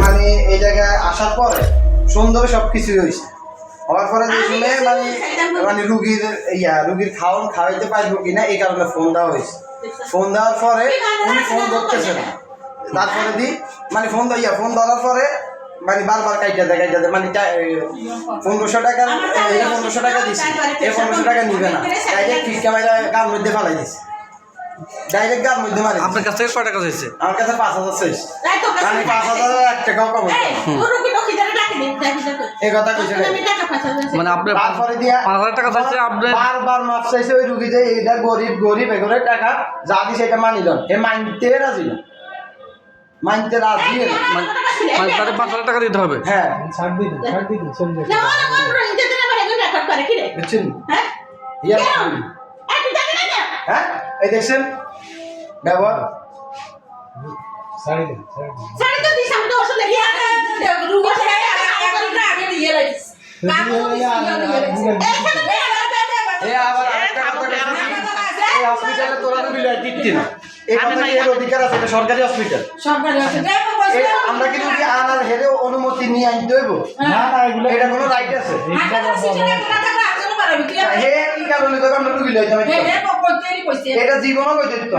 মানে এই জায়গায় আসার পরে সুন্দর সবকিছুই হয়েছে। হওয়ার পরে যে শুনে মানে রুগীর খাওয়াইতে পারবো কিনা এই কারণে ফোন দেওয়া হয়েছে। ফোন দেওয়ার পরে উনি ফোন ধরতেছে না। তারপরে ফোন ধরার পরে মানে বারবার কাইটা দেয় মানে 1500 টাকা 1500 টাকা দিচ্ছি, এই 1500 টাকা নিবে না, ডাইরেক্ট ফিক্কা মাইরা গার মধ্যে ফালাই দিচ্ছে। ডাইরেক্ট গার মধ্যে মারে। আপনার কাছ থেকে কয় টাকা চাইছে? আমার কাছে 5000 শেষ, মানে 5000 1 টাকাও কম হচ্ছে এই কথা কইছে। মানে আপনি তারপরে দিয়া 5000 টাকা চাইছে, আপনি বারবার মাপ চাইছে ওই রুগী যে এইটা গরিব এগুলো টাকা যা দিছে এটা মানিলেন, এ মানতে রাজি না, মানতে রাজি না, মানে তাহলে 5000 টাকা দিতে হবে। হ্যাঁ ছাড় দিন চলে বুঝছেন? হ্যাঁ এই দেখছেন ব্যবহার। ছাড়ি দিন আবার আরেকটা কথা এই হসপিটালে তোরা তো বিল দিচ্ছি না, এই কথা এর অধিকার আছে, এটা সরকারি হসপিটাল। আমরা কি যদি আনার হেরে অনুমতি নিয়ে আনতে হইব? না এগুলো এটা কোনো রাইট আছে? হে কি কারণে তো আমরা রুগী লইতে হবে, এটা জীবনও কইতে দিত।